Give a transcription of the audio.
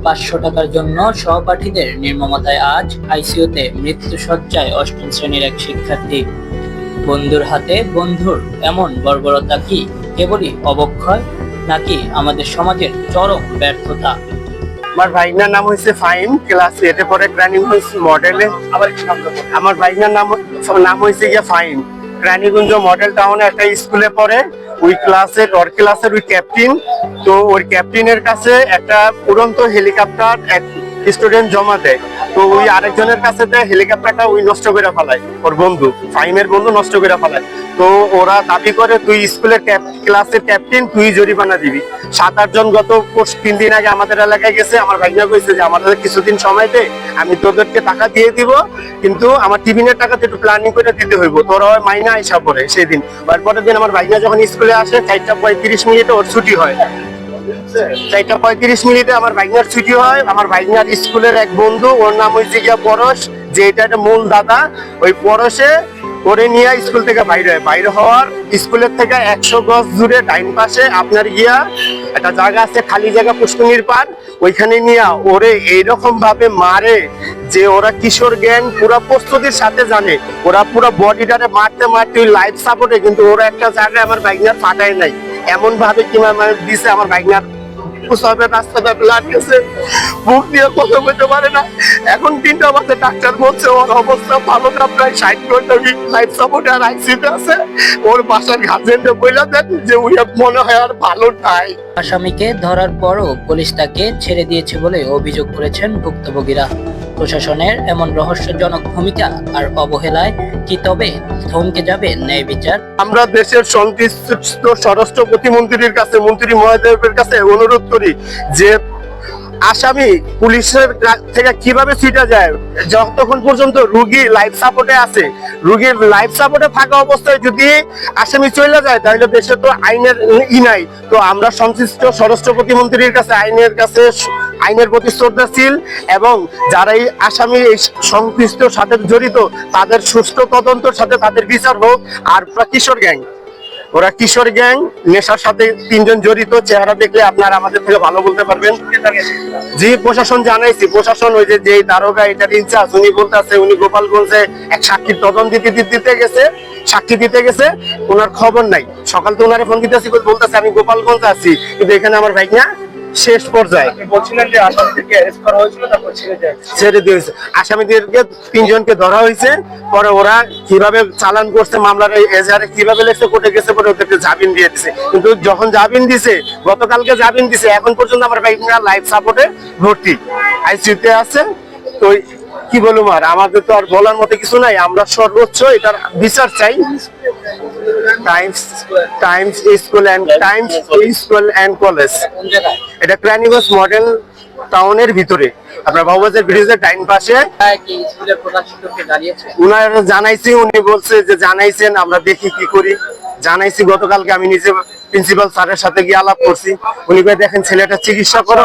500 টাকার জন্য সহপাঠীদের নির্মমতায় আজ আইসিইউতে মৃত্যুশয্যায় অষ্টম শ্রেণীর এক শিক্ষার্থী। বন্ধুর হাতে বন্ধুর এমন বর্বরতা কি কেবলই অবক্ষয়, নাকি আমাদের সমাজের চরম ব্যর্থতা? আমার ভাইনার নাম হচ্ছে ফাইম, ক্লাস 8 এ পড়ে, রানীগঞ্জ মডেলে। আমার ভাইনার নাম হচ্ছে ফাইম, রানীগঞ্জ মডেল টাউনে একটা স্কুলে পড়ে। ওই ক্লাসের ওই ক্যাপ্টেন, তো ওই ক্যাপ্টেনের কাছে একটা উড়ন্ত হেলিকপ্টার এক স্টুডেন্ট জমা দেয়। তো ওই আরেকজনের কাছে দেয় হেলিকপ্টারটা, ওই নষ্ট করে ফেলায়, ওর বন্ধু ফাইমের বন্ধু নষ্ট করে ফেলায়। তো ওরা দাবি করে তুই স্কুলের ক্লাসের ক্যাপ্টেন, তুই জরিমানা দিবি। 7-8 জন গত 3 দিন আগে আমাদের এলাকায় গেছে। আমার ভাইয়া কইছে যে আমাদের কিছুদিন সময় দে, আমি তোদেরকে টাকা দিয়ে দিব, কিন্তু আমার টিফিনের টাকা একটু প্ল্যানিং করে দিতে হইব। তোরা মাইনা আইসা পড়ে সেদিন। পরের দিন আমার ভাইয়া যখন স্কুলে আসে 4:35 মিনিটে ওর ছুটি হয়। 4:35 মিনিটে আমার ভাইনার ছুটি হয়। আমার ভাইনার স্কুলের এক বন্ধু, ওর নাম হয়েছে গিয়া পরশ, যে এটা মূল দাদা। ওই পরশে ওরে নিয়ে স্কুল থেকে বাইরে হওয়ার, স্কুলের থেকে 100 গজ দূরে ডাইন পাশে আপনার গিয়া একটা জায়গা আছে, খালি জায়গা, পুষ্কনির পার, ওইখানে নিয়ে ওরে এইরকম ভাবে মারে যে ওরা কিশোর গ্যাং পুরো প্রস্তুতির সাথে জানে। ওরা পুরো বডিটারে মারতে মারতে ওই লাইফ সাপোর্টে, কিন্তু ওরা একটা জায়গায় আমার ভাইনার ফাটায় নাই, এমন ভাবে কি মানে দিছে। আমার ভাইনার রাস্তাটা ব্লাড গেছে, মুখ দিয়ে কথা বলতে পারে না। এখন 3টা বাজে, ডাক্তার বলছে ওর অবস্থা ভালো না, প্রায় 60 ঘন্টা লাইফ সাপোর্টে আর আইসিইউতে আছে। ওর বাসার গার্জেনকে বইলা দেন যে উনি মনে হয় আর ভালো নাই। আসামিকে ধরার পরও পুলিশ তাকে ছেড়ে দিয়েছে বলে অভিযোগ করেছেন ভুক্তভোগীরা। প্রশাসনের এমন রহস্যজনক ভূমিকা আর অবহেলায় কি তবে থমকে যাবে ন্যায় বিচার? আমরা দেশের সংশ্লিষ্ট স্বরাষ্ট্র প্রতিমন্ত্রীর কাছে, মন্ত্রী মহোদয়ের কাছে অনুরোধ করি যে আসামি পুলিশের থেকে কিভাবে ছুটে যায়, যতক্ষণ পর্যন্ত রুগী লাইফ সাপোর্টে আছে, রুগীর লাইফ সাপোর্টে থাকা অবস্থায় যদি আসামি চলে যায়, তাহলে দেশে তো আইনের নাই। তো আমরা সংশ্লিষ্ট স্বরাষ্ট্র প্রতিমন্ত্রীর কাছে আইনের প্রতি শ্রদ্ধাশীল, এবং যারা এই আসামি এই সংশ্লিষ্ট সাথে জড়িত তাদের সুষ্ঠু তদন্তের সাথে তাদের বিচার হোক। আর কিশোর গ্যাং, ওরা কিশোর গ্যাং, নেশার সাথে 3 জন জড়িত। চেহারা দেখলে আপনারা আমাদের থেকে ভালো বলতে পারবেন। জি, প্রশাসন জানাইছি, প্রশাসন ওই যে দারোগা এটার ইনচার্জ, উনি বলতেছে উনি গোপালগঞ্জে এক সাক্ষীর তদন্ত সাক্ষী দিতে গেছে, ওনার খবর নাই। সকাল তো ওনারে ফোন দিতেছি, বলতেছে আমি গোপালগঞ্জ আছি, কিন্তু এখানে আমার ভাই না শেষ পর্যায়ে বলছিলেন যে আসামিদেরকে অ্যারেস্ট করা হয়েছিল, তারপর ছেড়ে দিয়ে হয়েছে। আসামিদেরকে 3 জনকে ধরা হয়েছে। পরে ওরা কিভাবে চালান করছে, মামলার এজাহারে কিভাবে লেখছে, কোর্টে গেছে, পরে ওদেরকে জামিন দিয়ে দিছে। কিন্তু যখন জামিন দিছে, গতকালকে জামিন দিছে, এখন পর্যন্ত আমার ভাই লাইফ সাপোর্টে ভর্তি, আইসিইউতে আছে। তো কি বলবো, আর আমাদের তো আর বলার মতো কিছু নাই। আমরা সর্বোচ্চ এটার বিচার চাই। টাইমস স্কুল এন্ড কলেজ, এটা রানীগঞ্জ মডেল টাউনের ভিতরে, আপনার বাবুবাজার ব্রিজের ডাইন পাশে। উনারা জানাইছি, উনি বলছে যে জানাইছেন, আমরা দেখি কি করি। জানাইছি গতকালকে, আমি নিজে প্রিন্সিপাল স্যারের সাথে গিয়ে আলাপ করছি। উনি দেখেন ছেলেটা চিকিৎসা করা